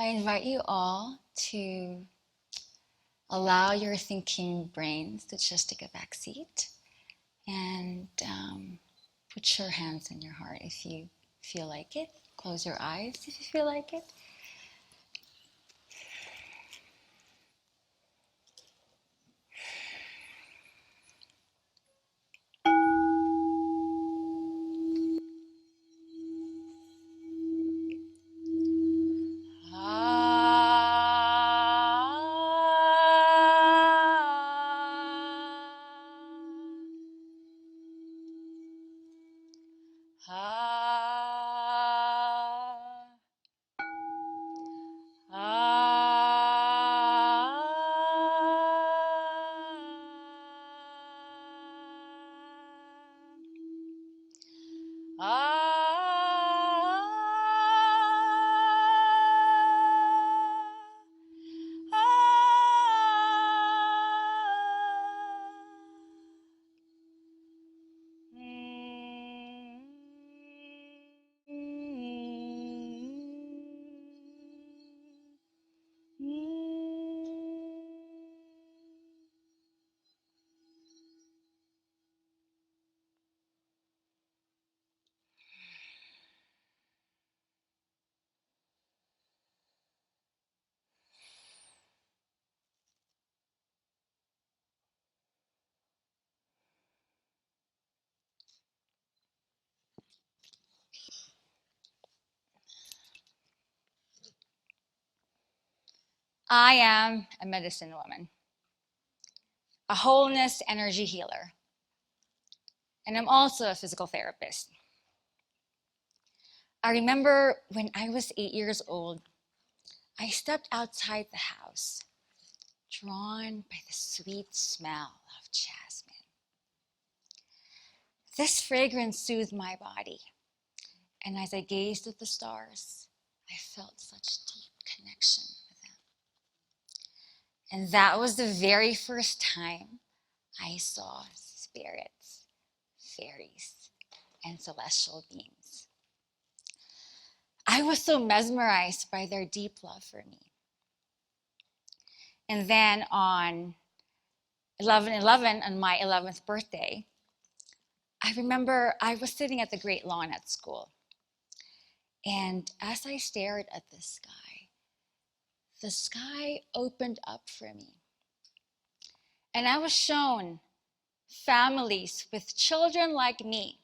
I invite you all to allow your thinking brains to just take a back seat and put your hands in your heart if you feel like it. Close your eyes if you feel like it. I am a medicine woman, a wholeness energy healer, and I'm also a physical therapist. I remember when I was 8 years old, I stepped outside the house, drawn by the sweet smell of jasmine. This fragrance soothed my body, and as I gazed at the stars, I felt such deep connection with them. And that was the very first time I saw spirits, fairies, and celestial beings. I was so mesmerized by their deep love for me. And then on 11/11, on my 11th birthday, I remember I was sitting at the Great Lawn at school. And as I stared at the sky opened up for me. And I was shown families with children like me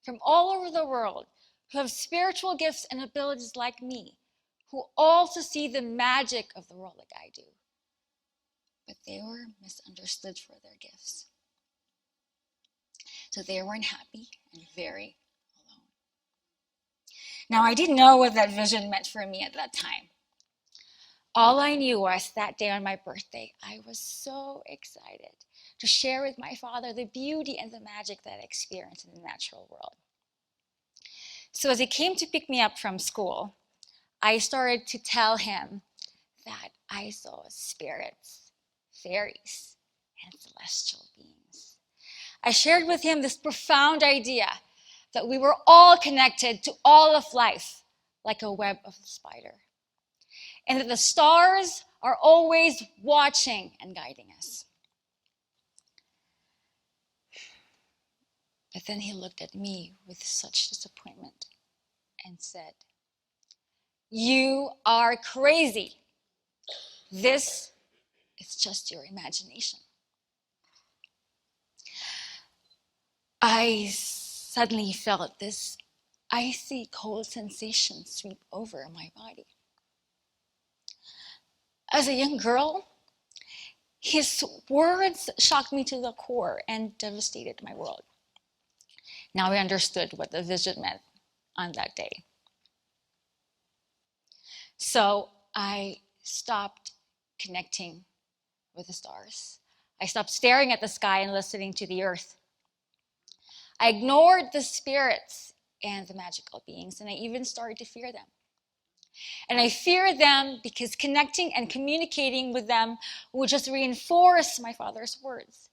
from all over the world who have spiritual gifts and abilities like me, who also see the magic of the world like I do. But they were misunderstood for their gifts. So they weren't happy and very alone. Now, I didn't know what that vision meant for me at that time. All I knew was that day on my birthday, I was so excited to share with my father the beauty and the magic that I experienced in the natural world. So as he came to pick me up from school, I started to tell him that I saw spirits, fairies, and celestial beings. I shared with him this profound idea that we were all connected to all of life like a web of a spider, and that the stars are always watching and guiding us. But then he looked at me with such disappointment and said, "You are crazy. This is just your imagination." I suddenly felt this icy cold sensation sweep over my body. As a young girl, his words shocked me to the core and devastated my world. Now I understood what the vision meant on that day. So I stopped connecting with the stars. I stopped staring at the sky and listening to the earth. I ignored the spirits and the magical beings, and I even started to fear them. And I feared them because connecting and communicating with them would just reinforce my father's words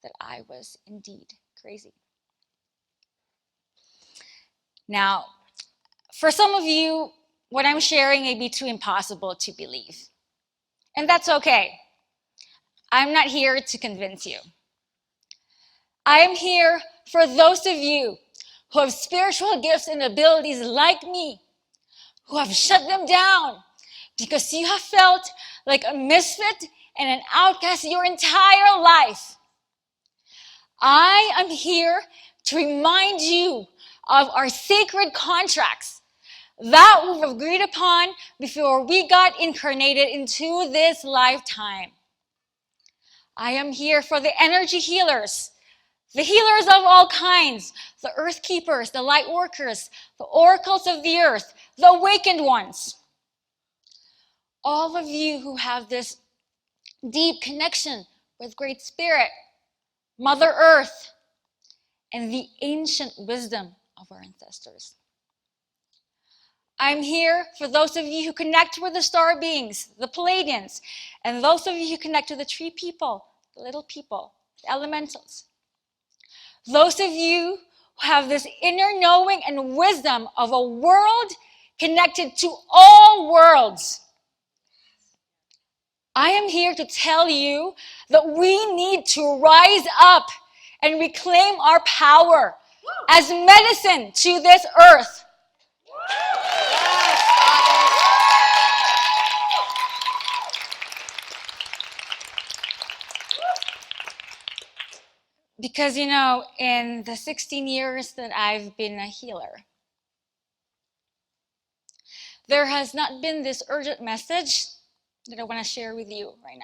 that I was indeed crazy. Now, for some of you, what I'm sharing may be too impossible to believe. And that's okay. I'm not here to convince you. I am here for those of you who have spiritual gifts and abilities like me, who have shut them down because you have felt like a misfit and an outcast your entire life. I am here to remind you of our sacred contracts that we've agreed upon before we got incarnated into this lifetime. I am here for the energy healers, the healers of all kinds, the earth keepers, the light workers, the oracles of the earth, the awakened ones. All of you who have this deep connection with Great Spirit, Mother Earth, and the ancient wisdom of our ancestors. I'm here for those of you who connect with the star beings, the Pleiadians, and those of you who connect to the tree people, the little people, the elementals. Those of you who have this inner knowing and wisdom of a world connected to all worlds. I am here to tell you that we need to rise up and reclaim our power as medicine to this earth. Because, in the 16 years that I've been a healer, there has not been this urgent message that I want to share with you right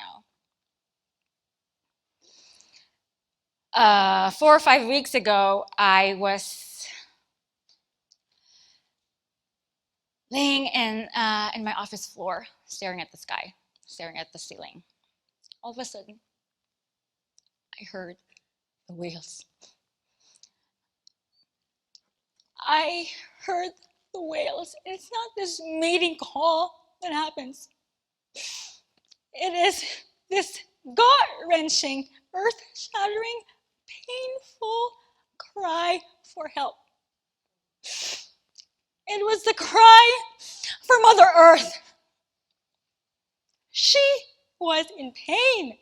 now. 4 or 5 weeks ago, I was laying in my office floor, staring at the sky, staring at the ceiling. All of a sudden, I heard the whales. I heard the whales. It's not this mating call that happens. It is this gut-wrenching, earth-shattering, painful cry for help. It was the cry for Mother Earth. She was in pain.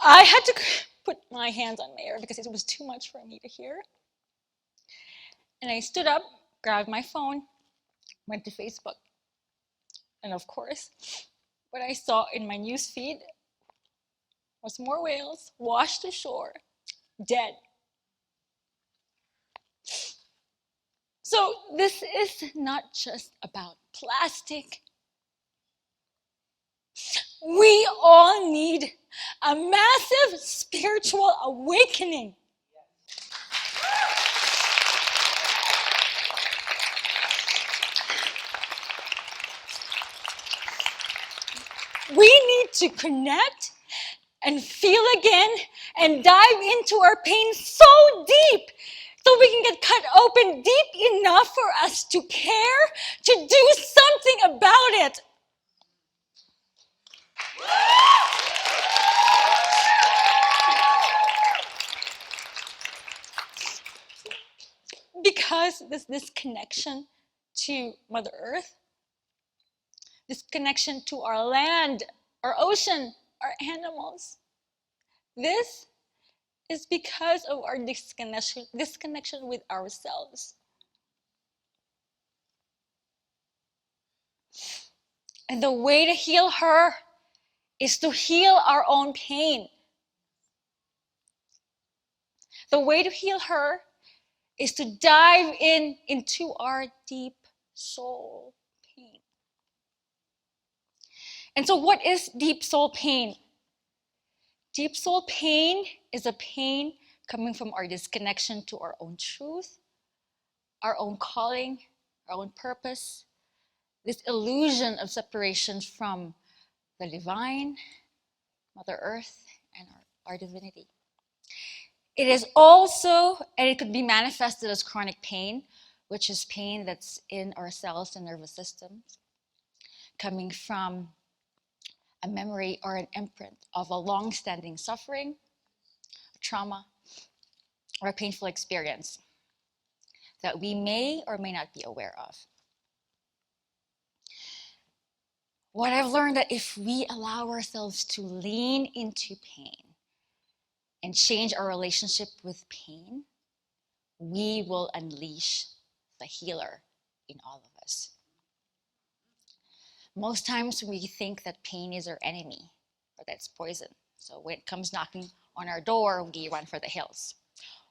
I had to put my hands on my ear because it was too much for me to hear. And I stood up, grabbed my phone, went to Facebook. And of course, what I saw in my news feed was more whales washed ashore, dead. So this is not just about plastic. We all need a massive spiritual awakening. We need to connect and feel again and dive into our pain so deep so we can get cut open deep enough for us to care, to do something about it. Because this connection to Mother Earth, this connection to our land, our ocean, our animals, this is because of our disconnection with ourselves. And the way to heal her is to heal our own pain. The way to heal her is to dive into our deep soul pain. And so what is deep soul pain? Deep soul pain is a pain coming from our disconnection to our own truth, our own calling, our own purpose, this illusion of separation from the divine, Mother Earth, and our divinity. It is also, and it could be manifested as chronic pain, which is pain that's in our cells and nervous systems, coming from a memory or an imprint of a long-standing suffering, trauma, or a painful experience. that we may or may not be aware of. What I've learned that if we allow ourselves to lean into pain and change our relationship with pain, we will unleash the healer in all of us. Most times we think that pain is our enemy or that it's poison. So when it comes knocking on our door, we run for the hills.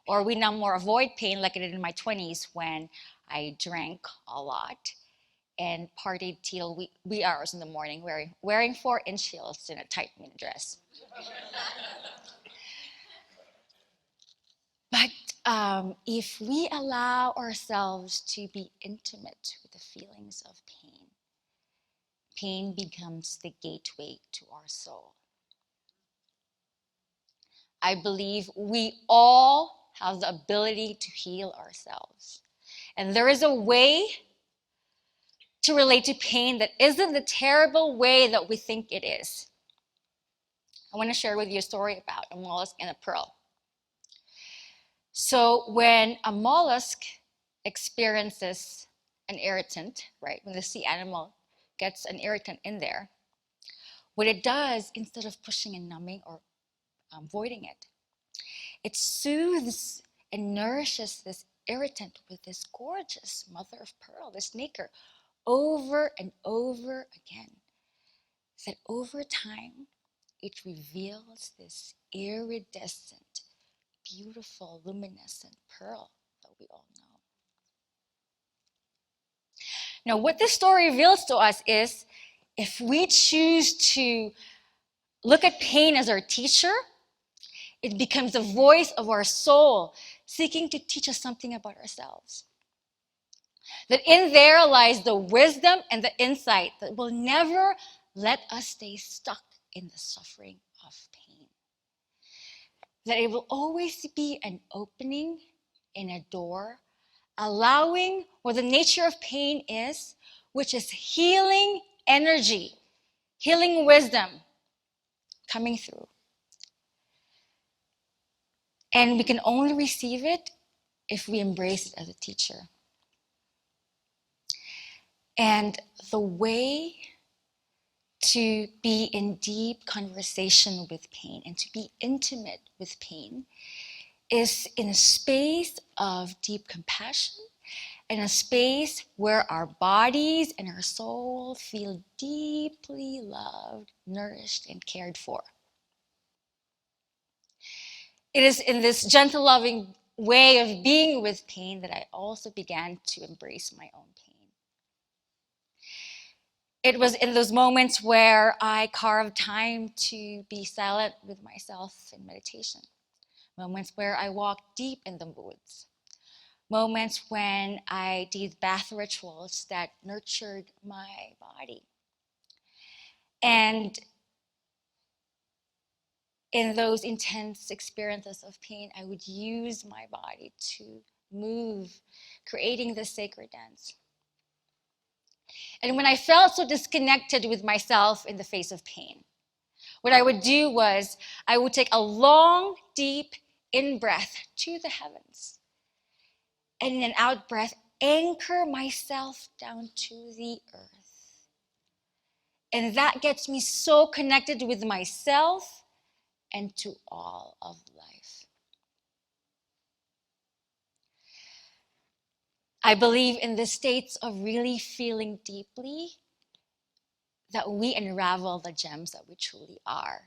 Or we numb or avoid pain like I did in my 20s when I drank a lot and partied till wee hours in the morning wearing 4-inch heels and a tight mini dress. But if we allow ourselves to be intimate with the feelings of pain, pain becomes the gateway to our soul. I believe we all have the ability to heal ourselves. And there is a way to relate to pain that isn't the terrible way that we think it is. I want to share with you a story about a mollusk and a pearl. So when a mollusk experiences an irritant, right, when the sea animal gets an irritant in there, what it does, instead of pushing and numbing or voiding it, it soothes and nourishes this irritant with this gorgeous mother of pearl, this nacre, over and over again. That over time, it reveals this iridescent, beautiful, luminescent pearl that we all know. Now, what this story reveals to us is if we choose to look at pain as our teacher, it becomes the voice of our soul seeking to teach us something about ourselves. That in there lies the wisdom and the insight that will never let us stay stuck in the suffering of pain. That it will always be an opening in a door, allowing what the nature of pain is, which is healing energy, healing wisdom coming through. And we can only receive it if we embrace it as a teacher. And the way to be in deep conversation with pain and to be intimate with pain is in a space of deep compassion, in a space where our bodies and our soul feel deeply loved, nourished, and cared for. It is in this gentle, loving way of being with pain that I also began to embrace my own pain. It was in those moments where I carved time to be silent with myself in meditation. Moments where I walked deep in the woods. Moments when I did bath rituals that nurtured my body. And in those intense experiences of pain, I would use my body to move, creating this sacred dance. And when I felt so disconnected with myself in the face of pain, what I would do was I would take a long, deep in-breath to the heavens. And in an out-breath, anchor myself down to the earth. And that gets me so connected with myself and to all of life. I believe in the states of really feeling deeply that we unravel the gems that we truly are,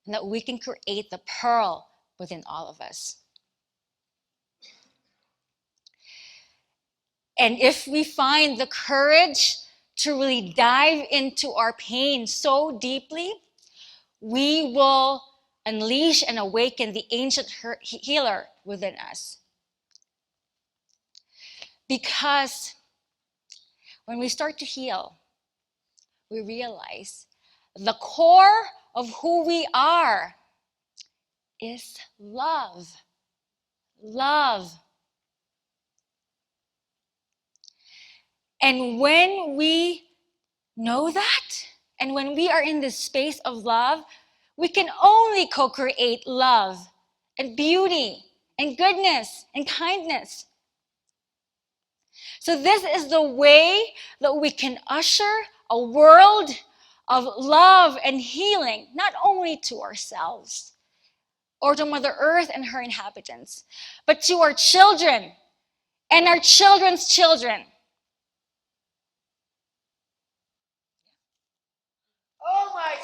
and that we can create the pearl within all of us. And if we find the courage to really dive into our pain so deeply, we will unleash and awaken the ancient healer within us. Because when we start to heal, we realize the core of who we are is love. Love. And when we know that, and when we are in this space of love, we can only co-create love and beauty and goodness and kindness. So this is the way that we can usher a world of love and healing, not only to ourselves or to Mother Earth and her inhabitants, but to our children and our children's children. Oh my